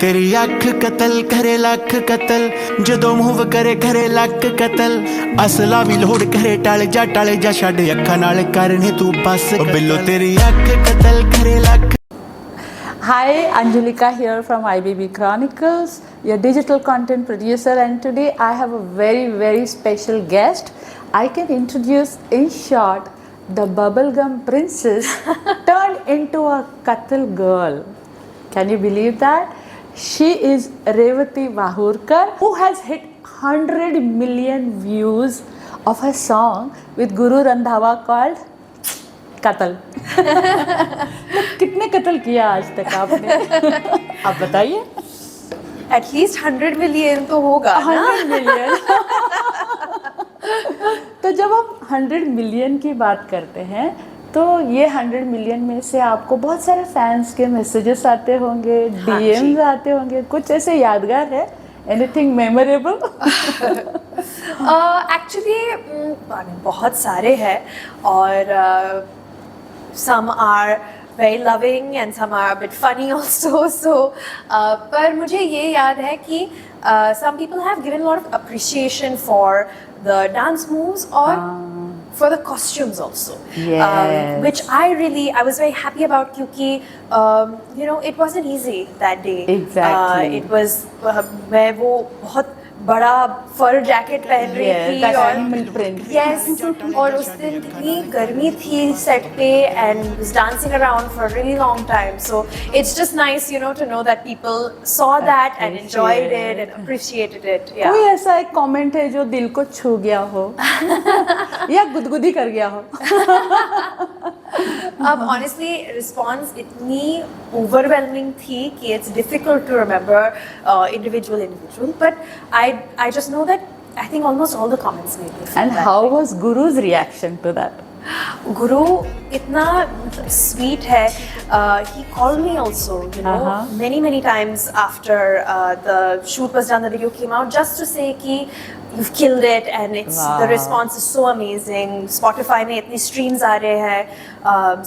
तेरी अख कतल करे लख कतल जदों मूव करे करे लख कतल असला भी लोड करे टाले जा छड़ अखा नाल करने तू बस बिल्लो तेरी अख कतल करे लख. Hi, Anjulika here from IBB Chronicles, your digital content producer, and today I have a very special guest. I can introduce in short the bubblegum princess turned into a Kathal girl. Can you believe that? She is Revati Vahurkar, who has hit 100 million views of her song with Guru Randhawa called कत्ल. तो कितने कत्ल किया आज तक आपने? आप बताइए. एटलीस्ट 100 मिलियन तो होगा 100 मिलियन. तो जब हम 100 मिलियन की बात करते हैं तो ये 100 मिलियन में से आपको बहुत सारे फैंस के मैसेजेस आते होंगे, डीएम्स आते होंगे, कुछ ऐसे यादगार है? Anything memorable? एक्चुअली बहुत सारे हैं और some are very loving and some are a bit funny also. So पर मुझे ये याद है कि some people have given a lot of appreciation for the dance moves or for the costumes also. Yes. Which I was very happy about क्योंकि you know it wasn't easy that day. Exactly. It was मैं वो बहुत बड़ा फर jacket पहन रही थी और yes और उस दिन इतनी गर्मी थी सेट पे and was dancing around for really long time so it's just nice you know to know that people saw that and enjoyed it and appreciated it. कोई ऐसा एक कमेंट है जो दिल को छू गया हो या गुदगुदी कर गया हो? अब ऑनेस्टली रिस्पॉन्स इतनी ओवरवेलमिंग थी कि it's difficult to remember individual but I just know that I think almost all the comments made me feel And that how way. was Guru's reaction to that? Guru इतना sweet है. He called me also, you know, many times after the shoot was done, the video came out, just to say कि you've killed it and the response is so amazing. Spotify में इतनी streams आ रहे हैं.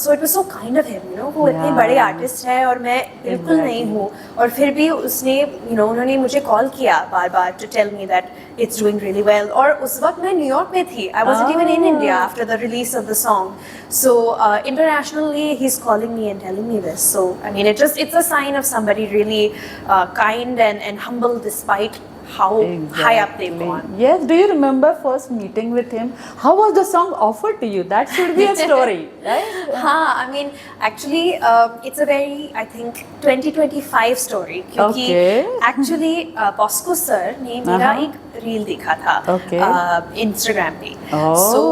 So it was so kind of him, you know. वो इतने बड़े artist है और मैं बिल्कुल नहीं हूँ और फिर भी उसने, you know, उन्होंने मुझे call किया बार to tell me that it's doing really well. और उस वक्त मैं न्यूयॉर्क में थी. I wasn't even in India after the release of the song. So internationally he's calling me and telling me this. So I mean it's a sign of somebody really kind and humble despite how high up they've gone. Yes. Do you remember first meeting with him? How was the song offered to you? That should be a story, right? I mean actually it's a very I think 2025 story क्योंकि actually Bosco sir ने मेरा एक reel देखा था Instagram पे. So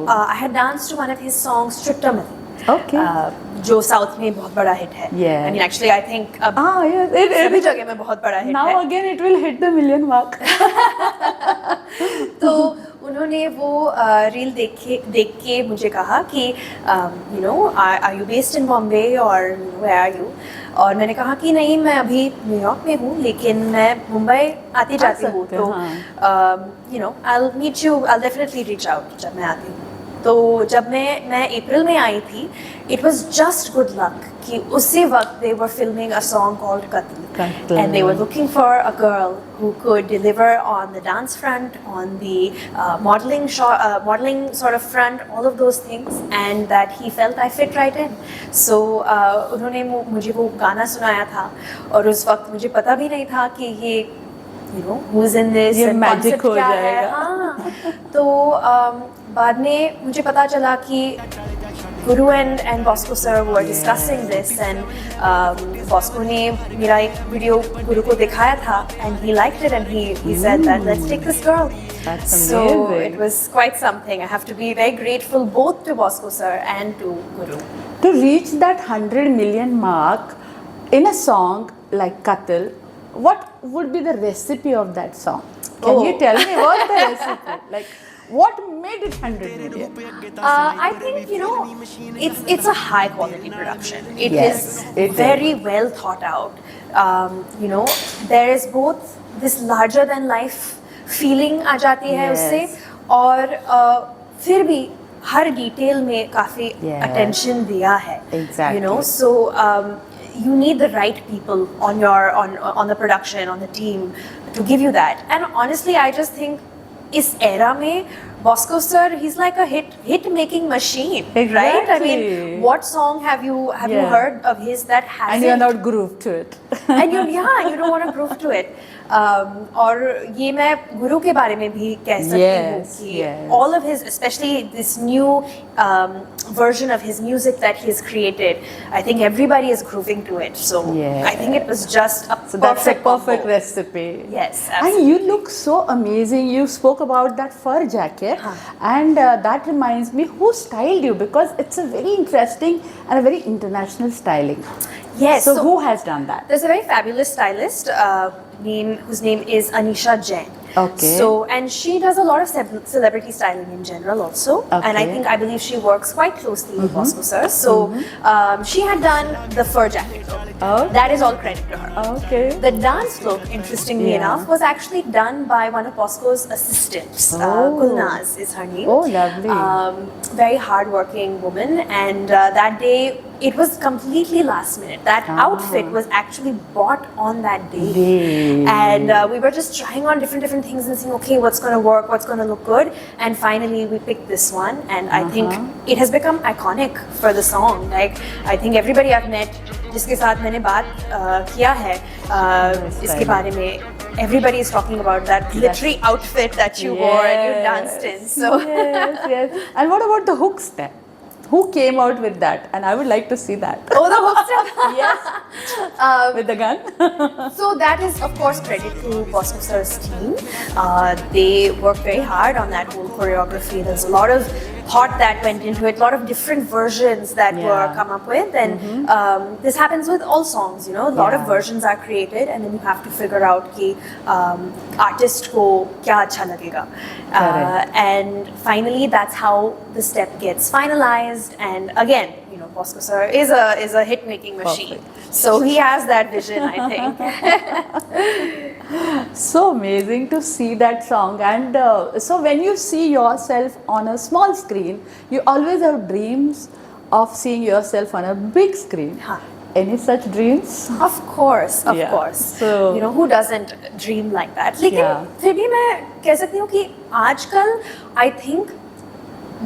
I had danced to one of his songs Chuttamali. जो south में बहुत बड़ा हिट है. I mean actually I think सभी जगह में बहुत बड़ा हिट है. Now again it will hit the million mark. तो उन्होंने वो रील देख के मुझे कहा कि you know are you based in Bombay or where are you? और मैंने कहा कि नहीं मैं अभी न्यूयॉर्क में हूँ लेकिन मैं मुंबई आती जाती हूँ तो you know I'll meet you, I'll definitely reach out जब मैं आती हूँ. तो जब मैं अप्रैल में आई थी it was just good luck कि उसी वक्त they were filming a song called Kathal and they were looking for a girl who could deliver on the dance front, on the modeling sort of front, all of those things and that he felt I fit right in. So उन्होंने मुझे वो गाना सुनाया था और उस वक्त मुझे पता भी नहीं था कि ये you know who's in this ये and मैजिक हो जाएगा. हाँ तो बाद में मुझे पता चला कि Guru and Bosco sir were discussing this and Bosco ने मेरा एक वीडियो गुरु को दिखाया था and he liked it and he said that let's take this girl. That's amazing. So it was quite something. I have to be very grateful both to Bosco sir and to Guru. To reach that 100 million mark in a song like Kathal, what would be the recipe of that song? Can you tell me what's the recipe? Like what made it 100 million? I think you know it's a high quality production. It is very well thought out. You know there is both this larger than life feeling आ जाती है उससे और फिर भी हर detail में काफी attention दिया है. Exactly. You know so you need the right people on your on the production, on the team to give you that. And honestly, I just think is era mein Bosco sir, he's like a hit making machine, right? I mean, Exactly. what song have you Yeah. heard of his that hasn't? And you're not grooved to it. And you don't want to groove to it. और ये मैं गुरु के बारे में भी कह सकती हूँ Yes, कि yes. all of his, especially this new version of his music that he's created, I think everybody is grooving to it. So Yeah. I think it was just a So that's a perfect perfect combo. recipe. Yes, And absolutely. you look so amazing. You spoke about that fur jacket, and that reminds me who styled you, because it's a very interesting and a very international styling. Yes. So who has done that? There's a very fabulous stylist whose name is Anisha Jain. Okay. So, and she does a lot of celebrity styling in general also. And Okay. I believe she works quite closely with Bosco sir. So, she had done the fur jacket. Oh. That is all credit to her. Okay. The dance look, interestingly Yeah. enough, was actually done by one of Bosco's assistants. Oh. Gulnaz is her name. Oh, lovely. Very hardworking woman, and that day it was completely last minute. That outfit was actually bought on that day, and we were just trying on different things and saying, okay, what's going to work, what's going to look good, and finally we picked this one, and I think it has become iconic for the song. Like, I think everybody I've met, जिसके साथ मैंने बात किया है इसके बारे में, everybody is talking about that glittery outfit that you wore and you danced in. So Yes, yes. And what about the hook step? Who came out with that? And I would like to see that. oh, the hook step. Yes. With the gun. So that is, of course, credit to Bosco sir's team. They worked very hard on that whole choreography. There's a lot of thought that went into it, a lot of different versions that were Yeah. come up with, and this happens with all songs. You know, a lot of Yeah. versions are created, and then you have to figure out कि artist को क्या अच्छा लगेगा. Correct. And finally, that's how the step gets finalized. And again, you know, Bosco sir is a hit making machine. So he has that vision, I think. So amazing to see that song. And so when you see yourself on a small screen, you always have dreams of seeing yourself on a big screen. Huh. Any such dreams? Of course, of Yeah. course. So- you know, who doesn't dream like that? लेकिन Yeah. फिर भी मैं कह सकती हूँ कि आजकल I think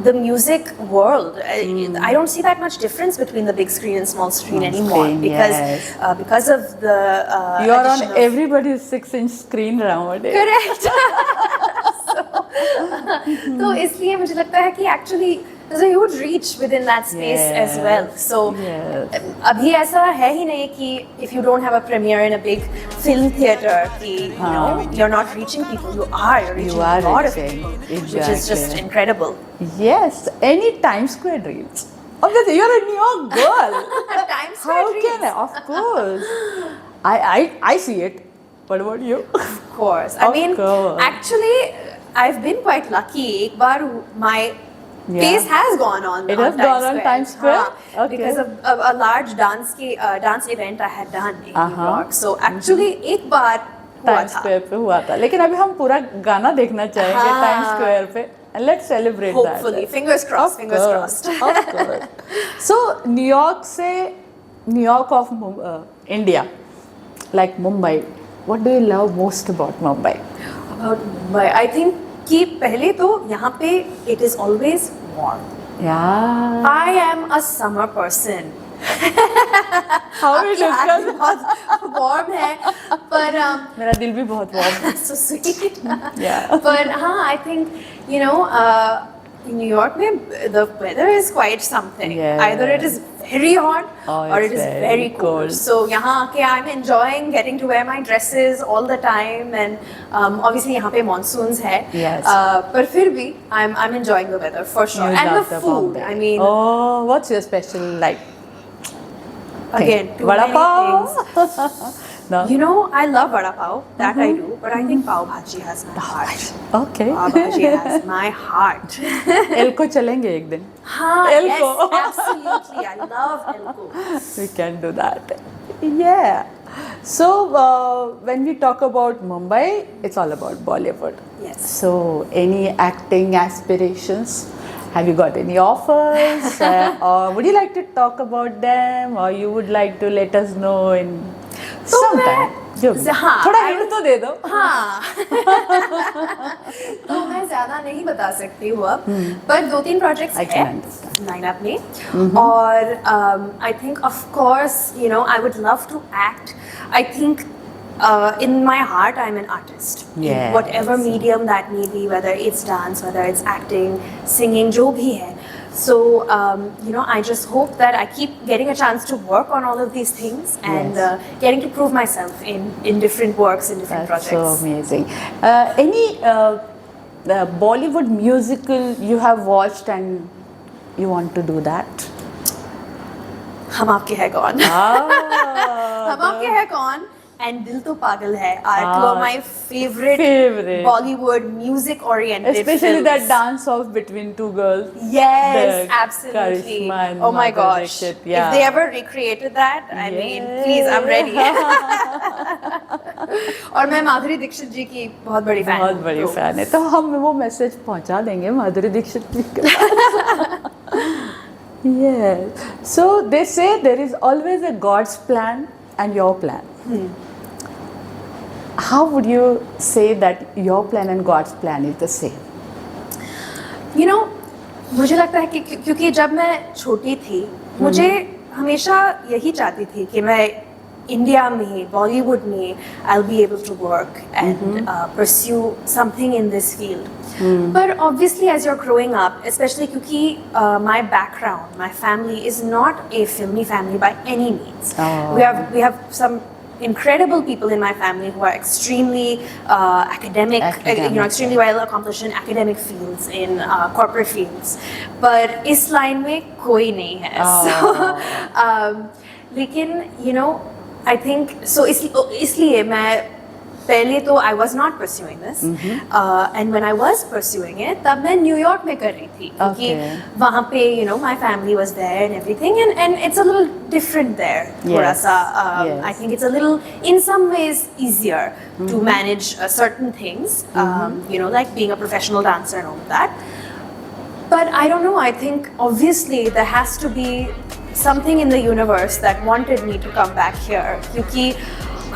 the music world, I don't see that much difference between the big screen and small screen Small anymore, screen, because yes. because of the You are on addition of- everybody's 6-inch screen nowadays. Correct. तो इसलिए मुझे लगता है कि actually there's a huge reach within that space as well. So Yes. अभी ऐसा है ही नहीं कि if you don't have a premiere in a big film theater कि you know you're not reaching people. You're reaching are a lot of reaching. people, which is just Exactly. incredible. Yes, any Times Square dreams. Obviously, you're a New York girl. Times How Square dreams. can I? Of course. I see it. What about you? Of course. I Of mean, course. actually, I've been quite lucky. एक बार my Yeah. face has gone on. It has gone on Times Square? हाँ, Okay. because of a large dance event I had done in New York. So actually, एक बार हुआ times था. Square पे हुआ था, लेकिन अभी हम पूरा गाना देखना चाहेंगे हाँ. टाइम्स स्क्वायर पे. And let's celebrate Hopefully, that. fingers crossed. Of Fingers course, crossed. of course. So New York of India, like Mumbai. What do you love most about Mumbai? About Mumbai, I think कि पहले तो यहाँ पे it is always warm. Yeah. I am a summer person. How we आपकी हाथ discuss? भी बहुत warm है, पर मेरा दिल भी बहुत warm. so sweet. Yeah. But I think, you know, in New York, the weather is quite something. Yeah. Either it is very hot Oh, or it's it is very very cold. cold. So यहाँ आके I'm enjoying getting to wear my dresses all the time, and obviously यहाँ पे monsoons है. Yes. पर फिर भी I'm enjoying the weather for sure. You And love the food. Bombay. I mean, Oh, what's your special like? again, too Vada many pav? things. No. You know, I love vada pav. That I do. But I think pav bhaji has my heart. Okay. Pav bhaji has my heart. एल्को चलेंगे एक दिन. हाँ, Elko. yes, absolutely. I love Elko. We can do that. Yeah. So when we talk about Mumbai, it's all about Bollywood. Yes. So any acting aspirations? Have you got any offers? Or would you like to talk about them? Or you would like to let us know in some time? जो भी। हाँ, थोड़ा hint तो दे दो। हाँ तो मैं ज़्यादा नहीं बता सकती हूँ अब, पर 2-3 प्रोजेक्ट्स I can हैं understand. लाइनअप में, और I think of course you know I would love to act. I think in my heart I'm an artist. Yes. In whatever medium that may be, whether it's dance, whether it's acting, singing, जो भी है. So you know, I just hope that I keep getting a chance to work on all of these things and getting to prove myself in different works, in different That's so projects. amazing. Any Bollywood musical you have watched and you want to do that? हम आपके है कौन? हम आपके है कौन? And Dil To Pagal Hai are two of my favorite Bollywood music oriented Especially films. that dance off between two girls. Yes, The absolutely. Karishma and Oh my Madhuri gosh. Dixit, If they ever recreated that, I mean, please, I'm ready. और मैं माधुरी दीक्षित जी की बहुत बड़ी fan बहुत बड़ी fan है, तो हम वो मैसेज पहुंचा देंगे माधुरी दीक्षित जी के yes. So they say there is always a God's plan and your plan. How would you say that your plan and God's plan is the same? You know, मुझे लगता है कि क्योंकि जब मैं छोटी थी, मुझे हमेशा यही चाहती थी कि मैं इंडिया में, बॉलीवुड में, I'll be able to work and pursue something in this field. But obviously, as you're growing up, especially क्योंकि my background, my family is not a filmy family by any means. We have some incredible people in my family who are extremely academic, you know, extremely well accomplished in academic fields, in corporate fields. But इस line में कोई नहीं है. So, लेकिन you know, I think so. इसलिए मैं पहले तो I was not pursuing this, and when I was pursuing it, तब मैं न्यूयॉर्क में कर रही थी, क्योंकि वहाँ पे you know my family was there and everything, and it's a little different there. थोड़ा सा I think it's a little in some ways easier to manage certain things, you know, like being a professional dancer and all of that. But I don't know. I think obviously there has to be something in the universe that wanted me to come back here, क्योंकि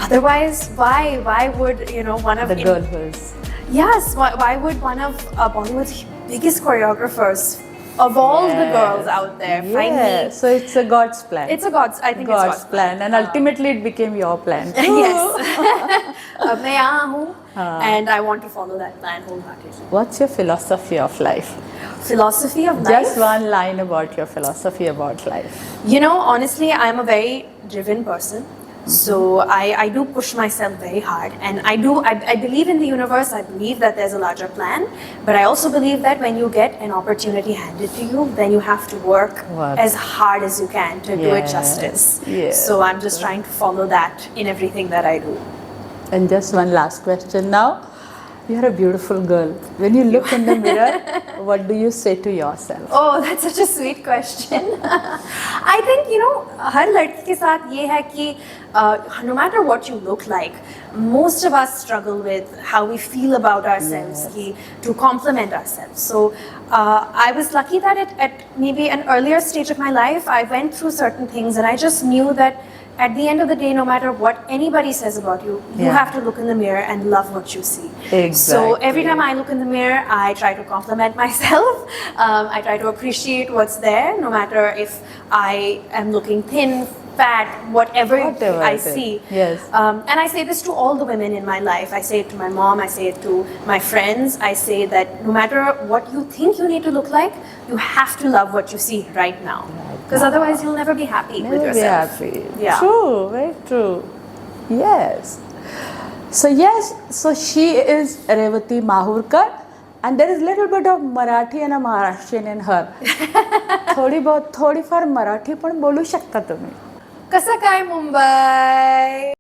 otherwise, why would you know one of The girl who is. Yes, why would one of Bollywood's biggest choreographers of all the girls out there find me? So it's a God's plan. It's a God's. I think God's it's God's plan, and ultimately it became your plan. Yes. अब मैं यहाँ हूँ, and I want to follow that plan wholeheartedly. What's your philosophy of life? Philosophy of life. Just one line about your philosophy about life. You know, honestly, I am a very driven person. So I do push myself very hard, and I believe in the universe. I believe that there's a larger plan, but I also believe that when you get an opportunity handed to you, then you have to work as hard as you can to do it justice. Yes. So I'm just trying to follow that in everything that I do. And just one last question now. You're a beautiful girl. When you look in the mirror, what do you say to yourself? Oh, that's such a sweet question. I think, you know, हर लड़की के साथ ये है कि no matter what you look like, most of us struggle with how we feel about ourselves, कि to compliment ourselves. So I was lucky that at maybe an earlier stage of my life, I went through certain things, and I just knew that at the end of the day, no matter what anybody says about you, you have to look in the mirror and love what you see. Exactly. So every time I look in the mirror, I try to compliment myself. I try to appreciate what's there, no matter if I am looking thin, fat, whatever I see. Yes. And I say this to all the women in my life. I say it to my mom. I say it to my friends. I say that no matter what you think you need to look like, you have to love what you see right now. Because otherwise you'll never be happy with yourself. Never be happy. Yeah. True, very true. Yes. So she is Revati Mahurkar, and there is little bit of Marathi and a Maharashtrian in her. थोडी फार मराठी पण बोलू शकता तुम्ही. कसं काय मुंबई?